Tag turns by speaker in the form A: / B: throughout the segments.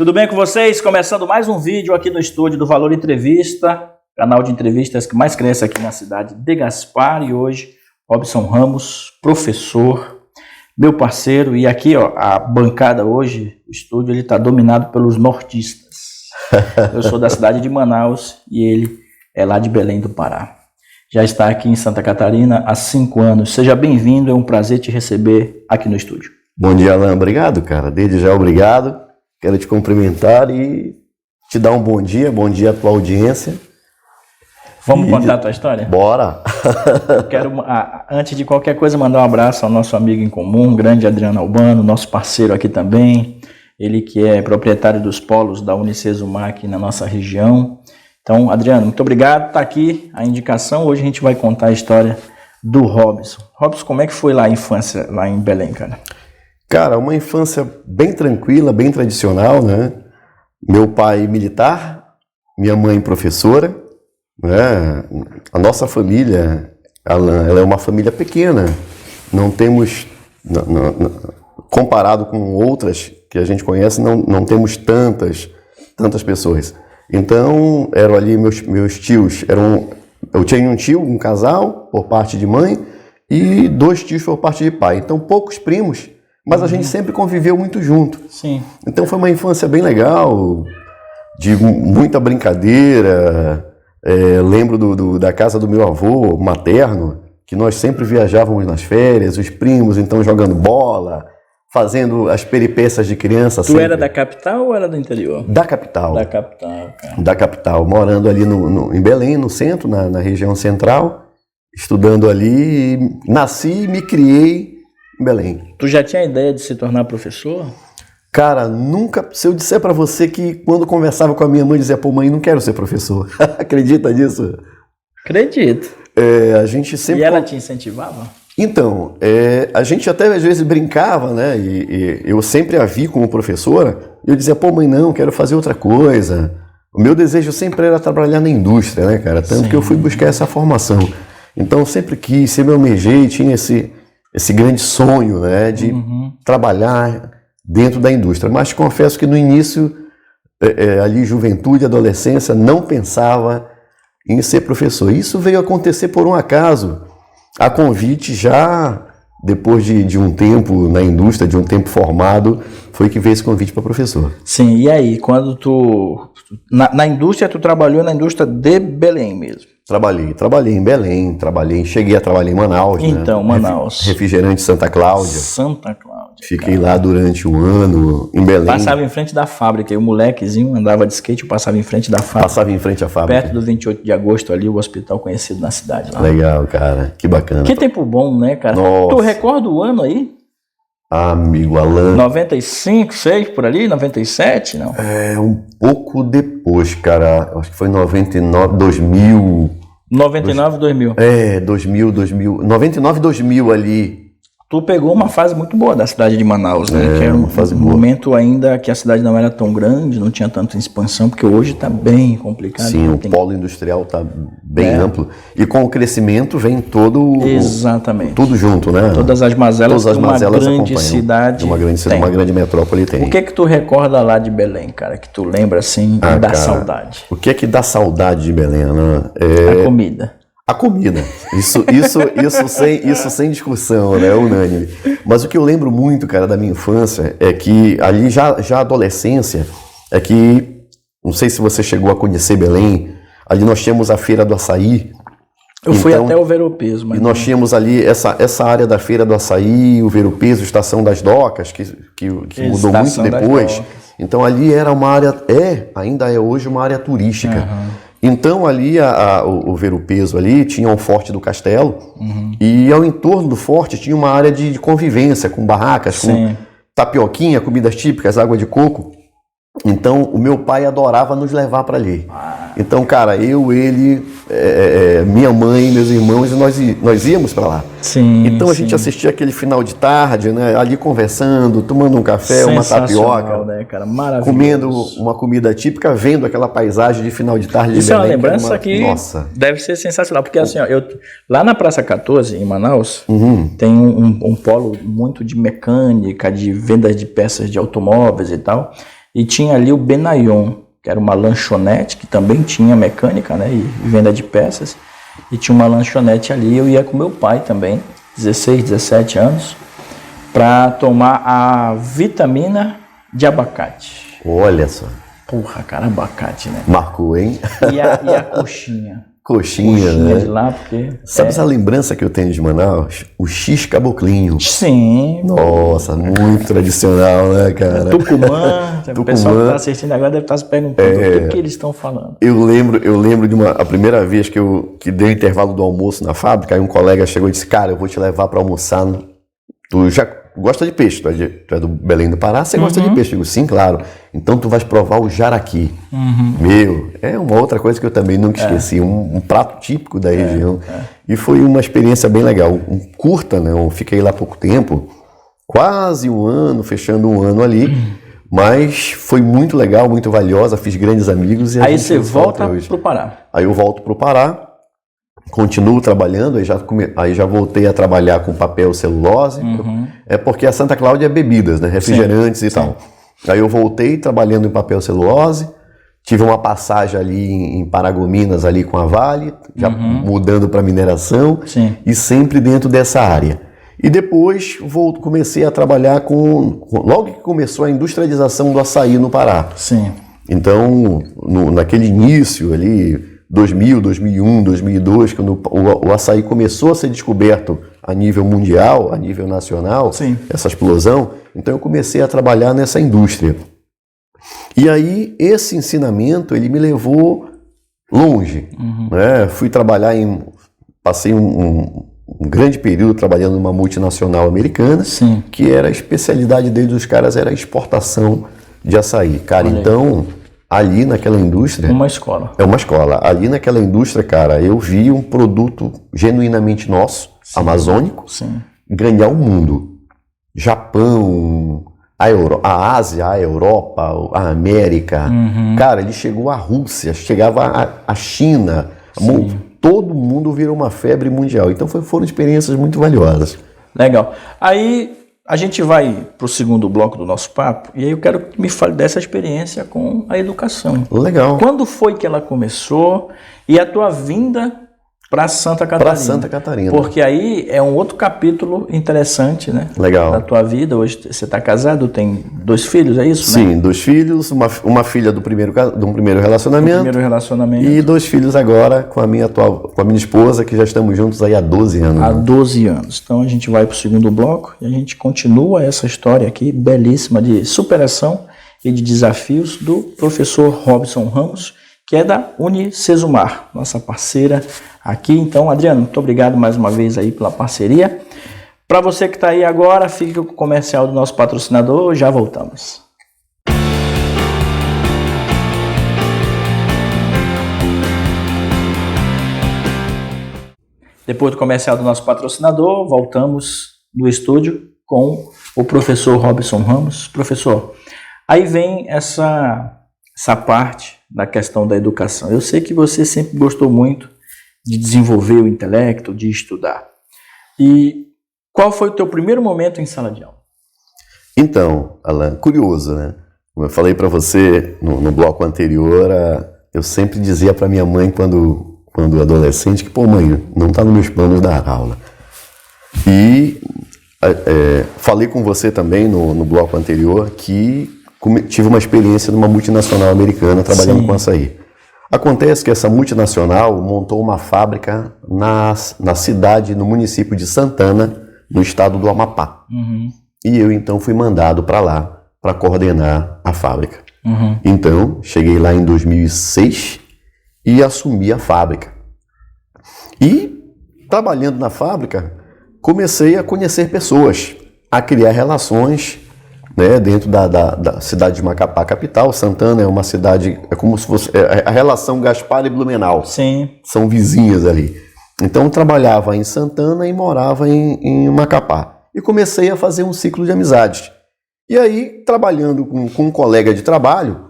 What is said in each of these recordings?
A: Tudo bem com vocês? Começando mais um vídeo aqui no estúdio do Valor Entrevista, canal de entrevistas que mais cresce aqui na cidade de Gaspar. E hoje, Robson Ramos, professor, meu parceiro. E aqui, ó, a bancada hoje, o estúdio, ele está dominado pelos nortistas. Eu sou da cidade de Manaus e ele é lá de Belém do Pará. Já está aqui em Santa Catarina há 5 anos. Seja bem-vindo, é um prazer te receber aqui no estúdio.
B: Bom dia, Alan. Obrigado, cara. Desde já, obrigado. Quero te cumprimentar e te dar um bom dia à tua audiência.
A: Vamos contar a tua história?
B: Bora!
A: Quero, antes de qualquer coisa, mandar um abraço ao nosso amigo em comum, grande Adriano Albano, nosso parceiro aqui também. Ele que é proprietário dos polos da Unicesumar aqui na nossa região. Então, Adriano, muito obrigado. Está aqui a indicação. Hoje a gente vai contar a história do Robson. Robson, como é que foi lá a infância, lá em Belém, cara?
B: Cara, uma infância bem tranquila, bem tradicional, né? Meu pai militar, minha mãe professora, né? A nossa família, Alan, ela é uma família pequena. Não temos, comparado com outras que a gente conhece, não temos tantas pessoas. Então, eram ali meus tios, eu tinha um tio, um casal, por parte de mãe, e 2 tios por parte de pai. Então, poucos primos, mas a gente sempre conviveu muito junto.
A: Sim.
B: Então, foi uma infância bem legal, de muita brincadeira. Lembro da casa do meu avô materno, que nós sempre viajávamos nas férias, os primos, então, jogando bola, fazendo as peripécias de criança.
A: Tu
B: sempre.
A: era da capital ou era do interior?
B: Da capital.
A: Da capital, cara.
B: Da capital, morando ali em Belém, no centro, na região central, estudando ali, nasci e me criei em Belém.
A: Tu já tinha ideia de se tornar professor?
B: Cara, nunca, se eu disser pra você que quando conversava com a minha mãe, dizia, pô mãe, não quero ser professor. Acredita nisso?
A: Acredito.
B: A gente sempre...
A: E ela te incentivava?
B: Então, a gente até às vezes brincava, né, e eu sempre a vi como professora, e eu dizia, pô mãe, não, quero fazer outra coisa. O meu desejo sempre era trabalhar na indústria, né, cara, tanto que eu fui buscar essa formação. Então, eu sempre quis, sempre almejei, tinha esse grande sonho, né, de trabalhar dentro da indústria. Mas confesso que no início, ali juventude, adolescência, não pensava em ser professor. Isso veio acontecer por um acaso, a convite já depois de um tempo na indústria, de um tempo formado, foi que veio esse convite para professor.
A: Sim, e aí, quando na indústria, tu trabalhou na indústria de Belém mesmo?
B: Trabalhei em Belém, cheguei a trabalhar em Manaus.
A: Então,
B: né?
A: Manaus.
B: Refrigerante Santa Cláudia.
A: Santa Cláudia.
B: Fiquei lá durante um ano, em Belém.
A: Passava em frente da fábrica, e o molequezinho andava de skate, eu passava em frente da fábrica.
B: Passava em frente à fábrica.
A: Perto do 28 de agosto ali, o hospital conhecido na cidade. Lá.
B: Legal, cara, que bacana.
A: Que tempo bom, né, cara?
B: Nossa.
A: Tu recorda o ano aí?
B: Amigo Alan.
A: 95, 6 por ali, 97, não?
B: Um pouco depois, cara, acho que foi 99, 2000.
A: 99, 2000.
B: 2000, 99, 2000 ali.
A: Tu pegou uma fase muito boa da cidade de Manaus, né? Que era
B: uma fase
A: um
B: boa.
A: momento ainda que a cidade não era tão grande, não tinha tanta expansão, porque hoje está bem complicado.
B: Sim, o polo industrial está bem amplo. E com o crescimento vem
A: Exatamente.
B: Tudo junto, né?
A: Todas as mazelas que uma grande cidade
B: uma grande metrópole tem.
A: O que é que tu recorda lá de Belém, cara? Que tu lembra assim e dá saudade?
B: O que é que dá saudade de Belém, né?
A: A comida.
B: A comida, isso sem discussão, né, unânime. Mas o que eu lembro muito, cara, da minha infância é que ali já adolescência, é que, não sei se você chegou a conhecer Belém, ali nós tínhamos a Feira do Açaí.
A: Eu fui até o Ver-o-Peso.
B: E nós tínhamos ali essa área da Feira do Açaí, o Ver-o-Peso, Estação das Docas, que mudou muito depois. Então ali era uma área, ainda é hoje uma área turística. Então ali o Ver-o-Peso ali tinha um forte do castelo e ao entorno do forte tinha uma área de convivência com barracas, com tapioquinha, comidas típicas, água de coco. Então o meu pai adorava nos levar para ali. Então, cara, ele, minha mãe, meus irmãos, nós íamos para lá.
A: Sim,
B: então a gente assistia aquele final de tarde, né, ali conversando, tomando um café, uma tapioca,
A: né, cara? Maravilhoso.
B: Comendo uma comida típica, vendo aquela paisagem de final de tarde.
A: Isso de Belém, é uma lembrança que deve ser sensacional, porque assim, ó, lá na Praça 14, em Manaus, tem um polo muito de mecânica, de vendas de peças de automóveis e tal. e tinha ali o Benayon, que era uma lanchonete, que também tinha mecânica, né, e venda de peças, e tinha uma lanchonete ali. Eu ia com meu pai também, 16, 17 anos, para tomar a vitamina de abacate.
B: Olha só.
A: Porra, cara, abacate, né?
B: Marcou, hein?
A: E a coxinha.
B: Coxinha, né?
A: De lá, porque...
B: Sabe essa lembrança que eu tenho de Manaus? O X Caboclinho.
A: Sim.
B: Nossa, muito tradicional, né, cara?
A: Tucumã. O pessoal que está assistindo agora deve estar se perguntando o que eles estão falando.
B: Eu lembro de a primeira vez que deu intervalo do almoço na fábrica, aí um colega chegou e disse, cara, eu vou te levar para almoçar. Tu já gosta de peixe, tu é do Belém do Pará, você gosta de peixe? Eu digo, sim, claro. Então tu vais provar o jaraqui. Meu, é uma outra coisa que eu também nunca esqueci, um prato típico da região. E foi uma experiência bem legal, curta, né? Eu fiquei lá pouco tempo, quase um ano, fechando um ano ali, mas foi muito legal, muito valiosa, fiz grandes amigos. E
A: aí você volta pro Pará.
B: Aí eu volto pro Pará, continuo trabalhando, aí já voltei a trabalhar com papel celulose, é porque a Santa Cláudia é bebidas, né, refrigerantes e tal. Aí eu voltei trabalhando em papel celulose, tive uma passagem ali em Paragominas ali com a Vale, já mudando para mineração, e sempre dentro dessa área. E depois comecei a trabalhar logo que começou a industrialização do açaí no Pará. Então, naquele início ali, 2000, 2001, 2002, quando o açaí começou a ser descoberto a nível mundial, a nível nacional, essa explosão, então eu comecei a trabalhar nessa indústria. E aí, esse ensinamento, ele me levou longe. Né? Fui trabalhar passei um grande período trabalhando numa multinacional americana, que era a especialidade dos caras, era a exportação de açaí. Cara, então... Ali naquela indústria...
A: Uma escola.
B: É uma escola. Ali naquela indústria, cara, eu vi um produto genuinamente nosso, amazônico, ganhar o mundo. Japão, a Ásia, a Europa, a América. Cara, ele chegou à Rússia, chegava à China. Todo mundo virou uma febre mundial. Então foram experiências muito valiosas.
A: Legal. Aí... a gente vai para o segundo bloco do nosso papo e aí eu quero que me fale dessa experiência com a educação.
B: Legal.
A: Quando foi que ela começou e a tua vinda para Santa Catarina?
B: Para Santa Catarina.
A: Porque aí é um outro capítulo interessante, né?
B: Legal. Da
A: tua vida. Hoje você está casado, tem 2 filhos, é isso?
B: Sim, né? 2 filhos, uma filha de um primeiro relacionamento. E 2 filhos agora com a minha esposa, que já estamos juntos aí há 12 anos.
A: Há 12 anos. Então a gente vai para o segundo bloco e a gente continua essa história aqui, belíssima, de superação e de desafios do professor Robson Ramos, que é da Unicesumar, nossa parceira aqui. Então, Adriano, muito obrigado mais uma vez aí pela parceria. Para você que está aí agora, fique com o comercial do nosso patrocinador, já voltamos. Depois do comercial do nosso patrocinador, voltamos no estúdio com o professor Robson Ramos. Professor, aí vem essa parte da questão da educação. Eu sei que você sempre gostou muito de desenvolver o intelecto, de estudar. E qual foi o teu primeiro momento em sala de aula?
B: Então, Alan, curioso, né? Como eu falei para você no bloco anterior, eu sempre dizia para minha mãe quando adolescente que, pô, mãe, não está nos meus planos dar aula. E falei com você também no bloco anterior que tive uma experiência numa multinacional americana trabalhando com açaí. Acontece que essa multinacional montou uma fábrica na cidade, no município de Santana, no estado do Amapá. E eu então fui mandado para lá para coordenar a fábrica. Então, cheguei lá em 2006 e assumi a fábrica. E, trabalhando na fábrica, comecei a conhecer pessoas, a criar relações, né, dentro da cidade de Macapá, capital. Santana é uma cidade, é como se fosse a relação Gaspar e Blumenau. São vizinhas ali. Então, trabalhava em Santana e morava em Macapá. E comecei a fazer um ciclo de amizades. E aí, trabalhando com um colega de trabalho,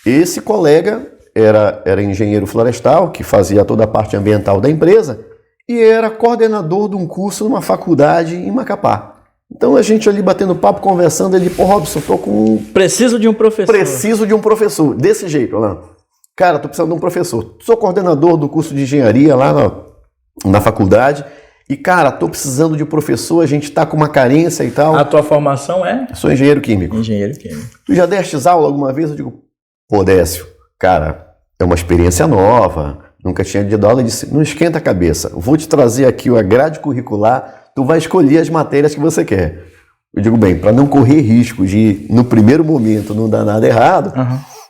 B: esse colega era engenheiro florestal, que fazia toda a parte ambiental da empresa, e era coordenador de um curso numa faculdade em Macapá. Então a gente ali batendo papo, conversando, ele, pô, Robson, tô com...
A: Preciso de um professor.
B: Preciso de um professor. Desse jeito, Alan. Cara, tô precisando de um professor. Sou coordenador do curso de engenharia lá na faculdade. E, cara, tô precisando de um professor, a gente tá com uma carência e tal.
A: A tua formação é?
B: Sou engenheiro químico.
A: Engenheiro químico.
B: Tu já destes aula alguma vez? Eu digo, pô, Décio, cara, é uma experiência nova. Nunca tinha dado aula. Ele disse, não esquenta a cabeça. Vou te trazer aqui a grade curricular. Tu vai escolher as matérias que você quer. Eu digo, bem, para não correr risco de, no primeiro momento, não dar nada errado,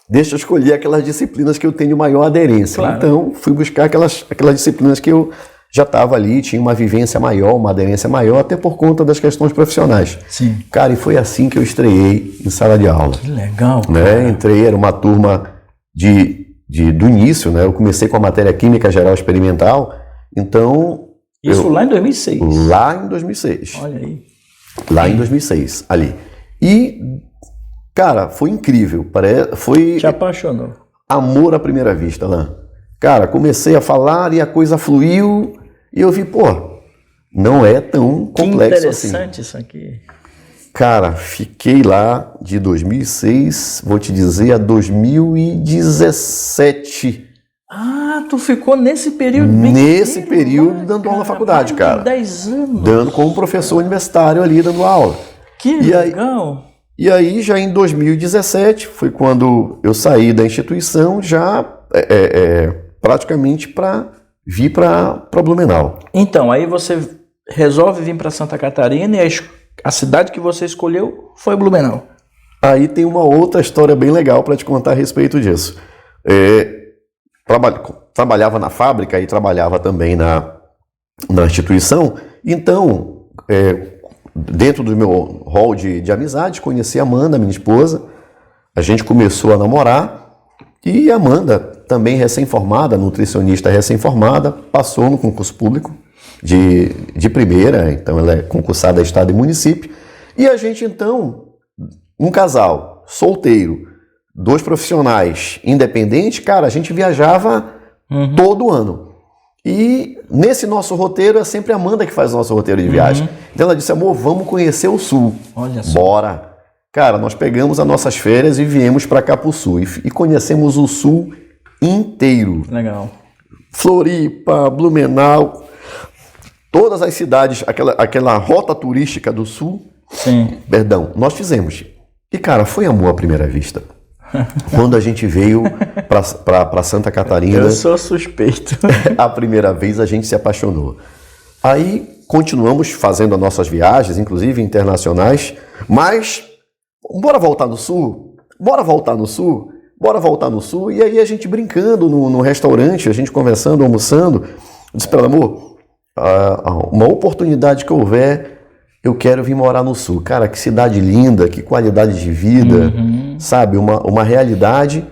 B: deixa eu escolher aquelas disciplinas que eu tenho maior aderência. Claro. Então, fui buscar aquelas disciplinas que eu já estava ali, tinha uma vivência maior, uma aderência maior, até por conta das questões profissionais.
A: Sim.
B: Cara, e foi assim que eu estreiei em sala de aula.
A: Que legal, cara.
B: Né? Entrei, era uma turma do início, né? Eu comecei com a matéria Química Geral Experimental, então...
A: Isso lá em 2006?
B: Lá em 2006.
A: Olha aí.
B: Lá em 2006, ali. E, cara, foi incrível. Foi...
A: Te apaixonou.
B: Amor à primeira vista, Alain. Cara, comecei a falar e a coisa fluiu e eu vi, pô, não é tão complexo assim.
A: Que interessante isso aqui.
B: Cara, fiquei lá de 2006, vou te dizer, a 2017.
A: Ah, tu ficou nesse período?
B: Nesse período dando aula na faculdade, cara.
A: 10 anos.
B: Dando como professor universitário ali, dando aula.
A: Que legal.
B: E aí, já em 2017, foi quando eu saí da instituição, já praticamente para vir para Blumenau.
A: Então, aí você resolve vir para Santa Catarina e a cidade que você escolheu foi Blumenau.
B: Aí tem uma outra história bem legal para te contar a respeito disso. Trabalhava na fábrica e trabalhava também na instituição, então, dentro do meu rol de amizade, conheci a Amanda, minha esposa, a gente começou a namorar e a Amanda, também recém-formada, nutricionista recém-formada, passou no concurso público de primeira, então ela é concursada a estado e município, e a gente então, um casal solteiro, 2 profissionais independentes, cara, a gente viajava todo ano. E nesse nosso roteiro é sempre a Amanda que faz o nosso roteiro de viagem. Então ela disse, amor, vamos conhecer o Sul.
A: Olha só.
B: Bora. Cara, nós pegamos as nossas férias e viemos para cá pro Sul. E conhecemos o Sul inteiro.
A: Legal.
B: Floripa, Blumenau, todas as cidades, aquela rota turística do Sul.
A: Sim.
B: Perdão, nós fizemos. E, cara, foi amor à primeira vista. Quando a gente veio para Santa Catarina...
A: Eu sou suspeito.
B: A primeira vez a gente se apaixonou. Aí continuamos fazendo as nossas viagens, inclusive internacionais, mas bora voltar no Sul? Bora voltar no Sul? Bora voltar no Sul? E aí a gente brincando no restaurante, a gente conversando, almoçando, disse para ela, amor, uma oportunidade que houver... Eu quero vir morar no Sul. Cara, que cidade linda, que qualidade de vida, sabe? Uma realidade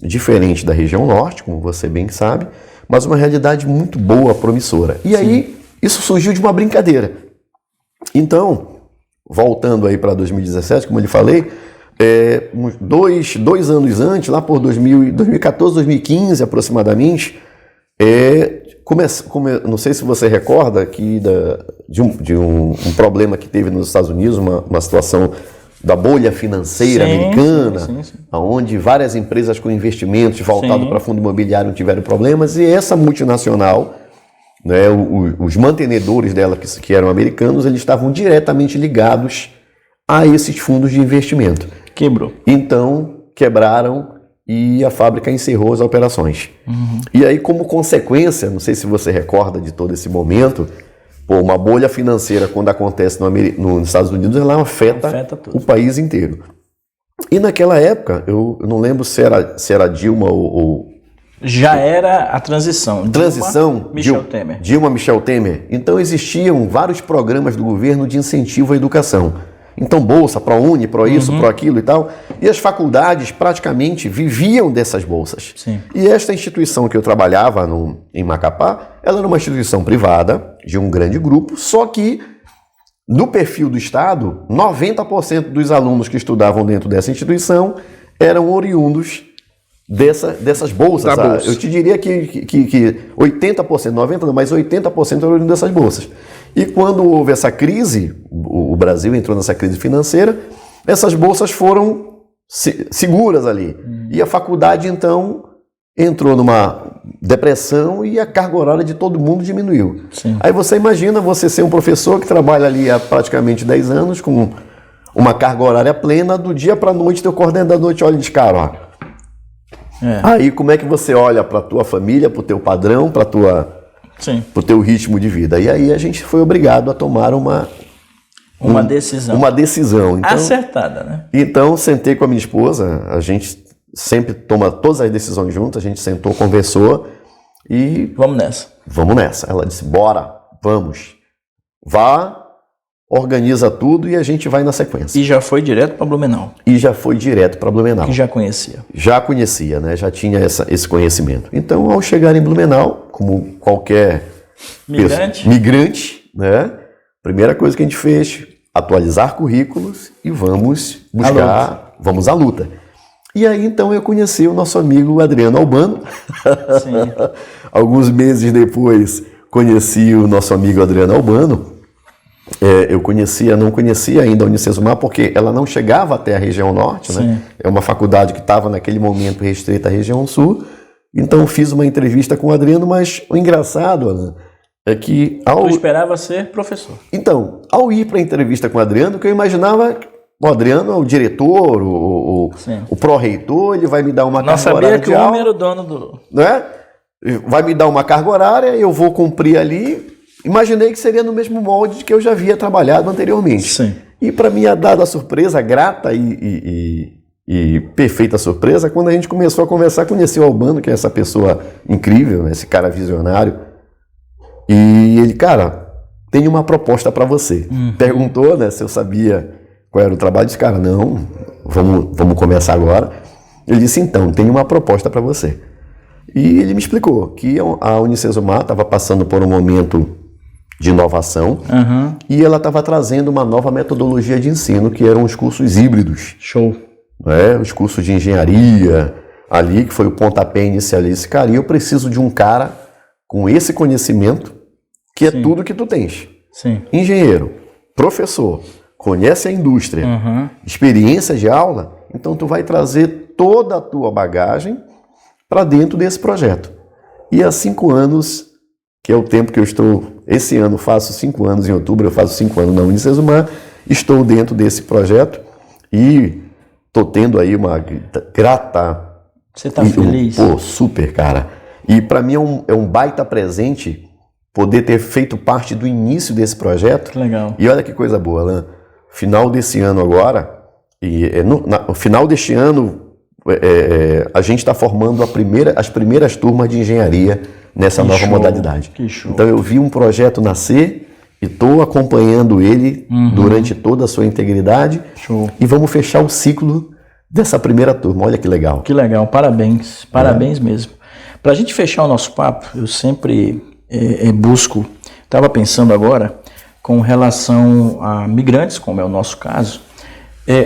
B: diferente da região norte, como você bem sabe, mas uma realidade muito boa, promissora. E aí, isso surgiu de uma brincadeira. Então, voltando aí para 2017, como eu lhe falei, dois anos antes, lá por 2014, 2015 aproximadamente, não sei se você recorda que de um problema que teve nos Estados Unidos, uma situação da bolha financeira americana, onde várias empresas com investimentos voltados para fundo imobiliário tiveram problemas, e essa multinacional, né, os mantenedores dela, que eram americanos, eles estavam diretamente ligados a esses fundos de investimento.
A: Quebrou.
B: Então, quebraram e a fábrica encerrou as operações. E aí, como consequência, não sei se você recorda de todo esse momento, uma bolha financeira, quando acontece nos Estados Unidos, ela afeta o país inteiro. E naquela época, eu não lembro se era Dilma ou...
A: Já era a transição.
B: Michel Temer. Dilma, Michel Temer. Então existiam vários programas do governo de incentivo à educação. Então, bolsa, ProUni, isso, aquilo e tal. E as faculdades praticamente viviam dessas bolsas.
A: Sim.
B: E esta instituição que eu trabalhava em Macapá, ela era uma instituição privada, de um grande grupo, só que no perfil do Estado, 90% dos alunos que estudavam dentro dessa instituição eram oriundos dessas bolsas.
A: Bolsa.
B: Eu te diria que 80%, 90% não, mas 80% eram oriundos dessas bolsas. E quando houve essa crise, o Brasil entrou nessa crise financeira, essas bolsas foram seguras ali. E a faculdade, então, entrou numa depressão e a carga horária de todo mundo diminuiu.
A: Sim.
B: Aí você imagina você ser um professor que trabalha ali há praticamente 10 anos, com uma carga horária plena, do dia para a noite, teu coordenador te olha de cara, ó. Aí como é que você olha para a tua família, para o teu padrão, para o teu ritmo de vida? E aí a gente foi obrigado a tomar uma decisão. Uma decisão. Então,
A: acertada, né?
B: Então, sentei com a minha esposa, a gente sempre toma todas as decisões juntas, a gente sentou, conversou e...
A: Vamos nessa.
B: Vamos nessa. Ela disse, bora, vamos. Vá, organiza tudo e a gente vai na sequência.
A: E já foi direto para Blumenau.
B: E já foi direto para Blumenau.
A: Que já conhecia.
B: Já conhecia, né? Já tinha esse conhecimento. Então, ao chegar em Blumenau, como qualquer migrante, né? Primeira coisa que a gente fez, atualizar currículos e vamos buscar, vamos à luta. E aí, então, eu conheci o nosso amigo Adriano Albano.
A: Sim.
B: Alguns meses depois, conheci o nosso amigo Adriano Albano. Eu não conhecia ainda a Unicesumar, porque ela não chegava até a região norte, né? É uma faculdade que estava, naquele momento, restrita à região sul. Então, fiz uma entrevista com o Adriano, mas o engraçado, Alan, é que...
A: Eu esperava ser professor.
B: Então, ao ir para a entrevista com o Adriano, que eu imaginava... O Adriano é o diretor, o pró-reitor, ele vai me dar uma carga horária de aula. Não sabia que o homem
A: era o dono do...
B: Né? Vai me dar uma carga horária, eu vou cumprir ali. Imaginei que seria no mesmo molde que eu já havia trabalhado anteriormente.
A: Sim.
B: E para mim, a dada surpresa, grata e perfeita surpresa, quando a gente começou a conversar, conheci o Albano, que é essa pessoa incrível, esse cara visionário. E ele, cara, tem uma proposta para você. Perguntou, né, se eu sabia... qual era o trabalho? Disse, cara, não, vamos começar agora. Ele disse, então, tem uma proposta para você. E ele me explicou que a Unicesumar estava passando por um momento de inovação e ela estava trazendo uma nova metodologia de ensino, que eram os cursos híbridos.
A: Show.
B: Os cursos de engenharia, ali, que foi o pontapé inicial. Esse cara, e eu preciso de um cara com esse conhecimento, que é tudo que tu tens.
A: Sim.
B: Engenheiro, professor, conhece a indústria, experiência de aula, então tu vai trazer toda a tua bagagem para dentro desse projeto. E há 5 anos, que é o tempo que eu estou, esse ano faço 5 anos, em outubro eu faço 5 anos na Unicesumar, estou dentro desse projeto e estou tendo aí uma grata...
A: Você está feliz?
B: Pô, super, cara. E para mim é um baita presente poder ter feito parte do início desse projeto.
A: Que legal.
B: E olha que coisa boa, Alan. Final desse ano agora, no final deste ano, a gente está formando as primeiras turmas de engenharia nessa nova modalidade.
A: Que show.
B: Então eu vi um projeto nascer e estou acompanhando ele durante toda a sua integridade.
A: Show.
B: E vamos fechar o ciclo dessa primeira turma. Olha que legal.
A: Que legal, parabéns, parabéns mesmo. Para a gente fechar o nosso papo, eu sempre busco, estava pensando agora, com relação a migrantes, como é o nosso caso,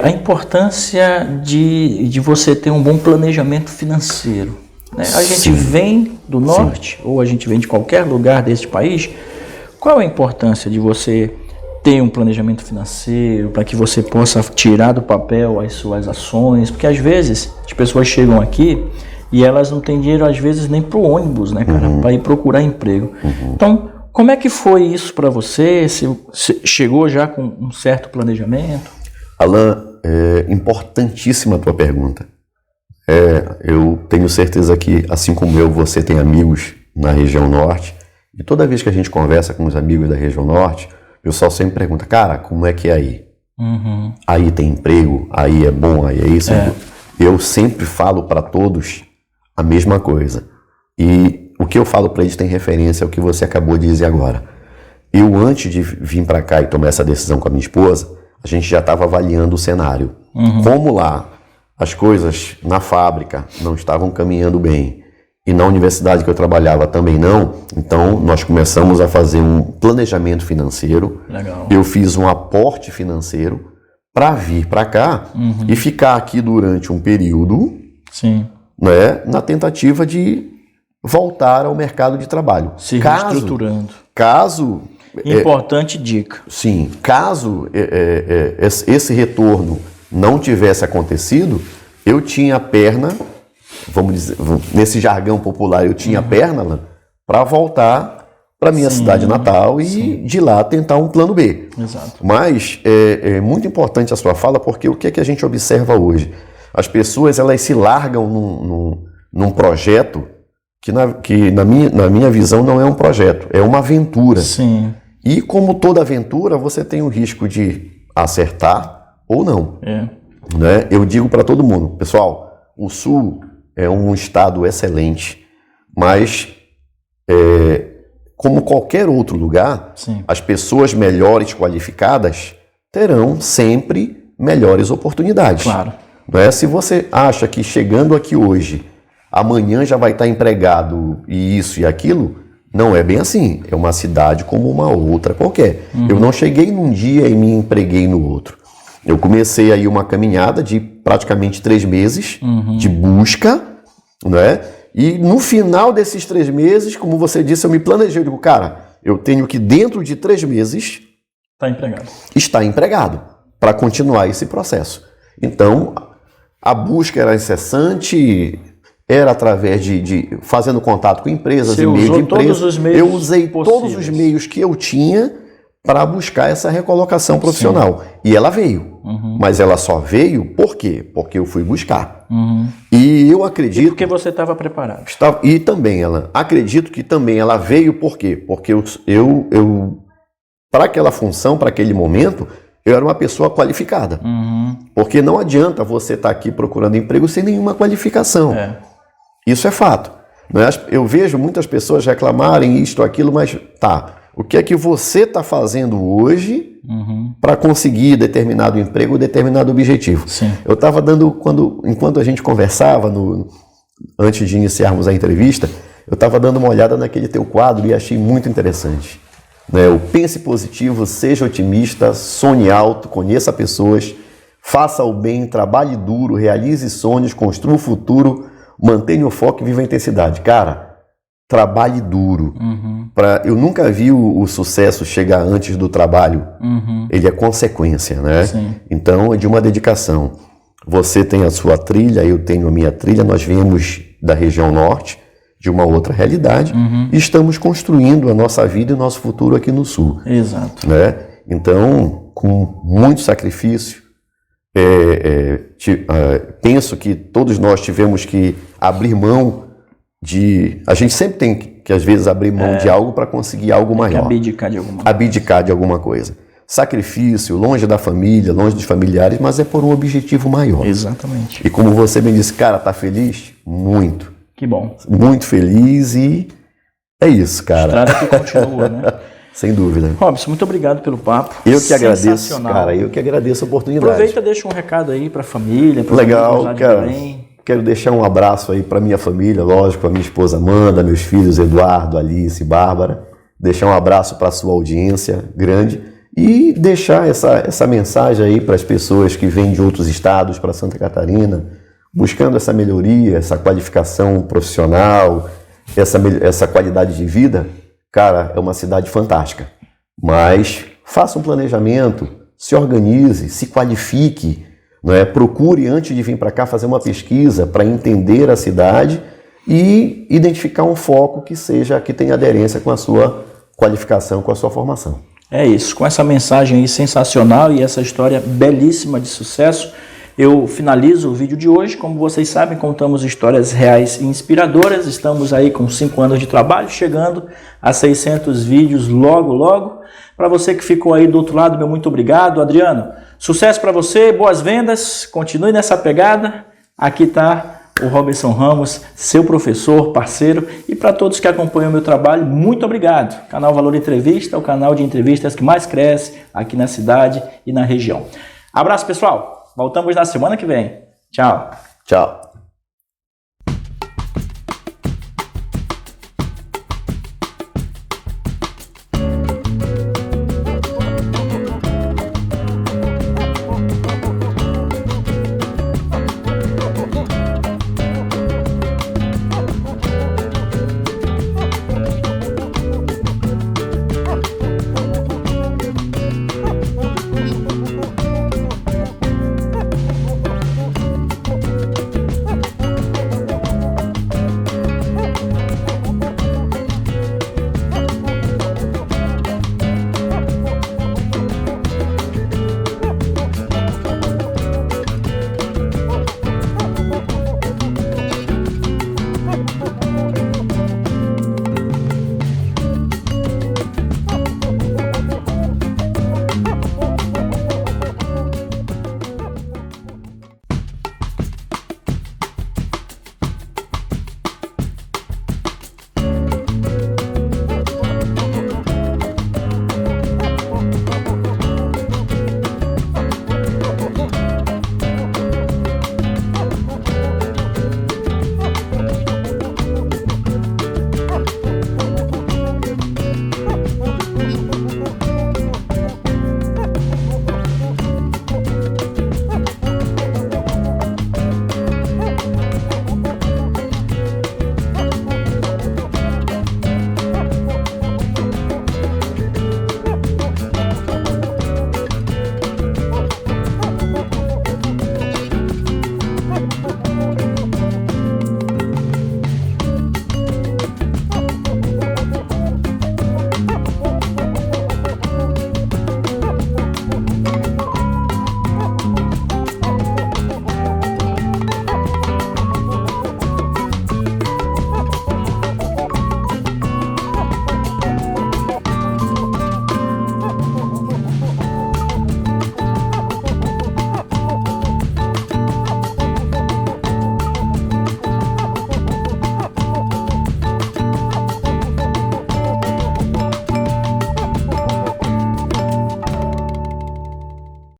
A: a importância de você ter um bom planejamento financeiro. Né? A gente vem do norte, ou a gente vem de qualquer lugar deste país, qual a importância de você ter um planejamento financeiro para que você possa tirar do papel as suas ações? Porque às vezes as pessoas chegam aqui e elas não têm dinheiro, às vezes, nem para o ônibus, né, cara, para ir procurar emprego. Então, como é que foi isso para você? Você chegou já com um certo planejamento?
B: Alan, importantíssima a tua pergunta. Eu tenho certeza que, assim como você tem amigos na região norte, e toda vez que a gente conversa com os amigos da região norte, o pessoal sempre pergunta, cara, como é que é aí? Aí tem emprego, aí é bom, aí é isso. Eu sempre falo para todos a mesma coisa. E o que eu falo para eles tem referência ao que você acabou de dizer agora. Eu, antes de vir para cá e tomar essa decisão com a minha esposa, a gente já estava avaliando o cenário. Como lá as coisas na fábrica não estavam caminhando bem e na universidade que eu trabalhava também não, então nós começamos a fazer um planejamento financeiro.
A: Legal.
B: Eu fiz um aporte financeiro para vir para cá e ficar aqui durante um período, né, na tentativa de voltar ao mercado de trabalho.
A: Se reestruturando.
B: Caso
A: Importante dica.
B: Sim, caso esse retorno não tivesse acontecido, eu tinha a perna, vamos dizer, nesse jargão popular, eu tinha a perna para voltar para minha cidade natal e de lá tentar um plano B.
A: Exato.
B: Mas é muito importante a sua fala, porque o que é que a gente observa hoje? As pessoas, elas se largam num projeto que na minha visão não é um projeto, é uma aventura.
A: Sim.
B: E como toda aventura, você tem o risco de acertar ou não. Né? Eu digo para todo mundo, pessoal, o Sul é um estado excelente, mas como qualquer outro lugar, as pessoas melhores qualificadas terão sempre melhores oportunidades.
A: Claro.
B: Né? Se você acha que chegando aqui hoje, amanhã já vai estar empregado e isso e aquilo, não é bem assim. É uma cidade como uma outra qualquer. Eu não cheguei num dia e me empreguei no outro. Eu comecei aí uma caminhada de praticamente 3 meses de busca, né? E no final desses 3 meses, como você disse, eu me planejei. Eu digo, cara, eu tenho que dentro de 3 meses estar empregado para continuar esse processo. Então, a busca era incessante, era através de fazendo contato com empresas, e-mail de empresas. Eu usei todos os meios que eu tinha para buscar essa recolocação profissional. E ela veio. Mas ela só veio por quê? Porque eu fui buscar. E eu acredito... E
A: porque você estava preparado.
B: E também, ela acredito que também ela veio por quê? Porque eu para aquela função, para aquele momento, eu era uma pessoa qualificada. Porque não adianta você estar aqui procurando emprego sem nenhuma qualificação. Isso é fato. Eu vejo muitas pessoas reclamarem isto, aquilo, mas o que é que você está fazendo hoje para conseguir determinado emprego, determinado objetivo? Eu estava dando, enquanto a gente conversava, antes de iniciarmos a entrevista, eu estava dando uma olhada naquele teu quadro e achei muito interessante. O pense positivo, seja otimista, sonhe alto, conheça pessoas, faça o bem, trabalhe duro, realize sonhos, construa o futuro, mantenha o foco e viva a intensidade. Cara, trabalhe duro. Eu nunca vi o sucesso chegar antes do trabalho. Ele é consequência, né? Então, é de uma dedicação. Você tem a sua trilha, eu tenho a minha trilha, nós viemos da região norte, de uma outra realidade, e estamos construindo a nossa vida e o nosso futuro aqui no Sul.
A: Exato.
B: Né? Então, com muito sacrifício, penso que todos nós tivemos que abrir mão a gente sempre tem que às vezes abrir mão de algo para conseguir algo maior. Abdicar de alguma coisa. Sacrifício, longe da família, longe dos familiares, mas é por um objetivo maior.
A: Exatamente.
B: E como você bem disse, cara, tá feliz? Muito.
A: Que bom.
B: Muito feliz e é isso, cara.
A: Estrada que continua, né?
B: Sem dúvida.
A: Robson, muito obrigado pelo papo.
B: Eu que agradeço, cara. Eu que agradeço a oportunidade.
A: Aproveita e deixa um recado aí para a família.
B: Legal, cara. Quero deixar um abraço aí para minha família, lógico, para minha esposa Amanda, meus filhos Eduardo, Alice, Bárbara. Deixar um abraço para a sua audiência grande e deixar essa mensagem aí para as pessoas que vêm de outros estados para Santa Catarina, buscando essa melhoria, essa qualificação profissional, essa qualidade de vida. Cara, é uma cidade fantástica. Mas faça um planejamento, se organize, se qualifique. Procure, antes de vir para cá, fazer uma pesquisa para entender a cidade e identificar um foco que tenha aderência com a sua qualificação, com a sua formação.
A: É isso, com essa mensagem aí sensacional e essa história belíssima de sucesso, eu finalizo o vídeo de hoje. Como vocês sabem, contamos histórias reais e inspiradoras. Estamos aí com 5 anos de trabalho, chegando a 600 vídeos logo, logo. Para você que ficou aí do outro lado, meu muito obrigado. Adriano, sucesso para você, boas vendas, continue nessa pegada. Aqui está o Robson Ramos, seu professor, parceiro, e para todos que acompanham o meu trabalho, muito obrigado. Canal Valor Entrevista é o canal de entrevistas que mais cresce aqui na cidade e na região. Abraço, pessoal. Voltamos na semana que vem. Tchau.
B: Tchau.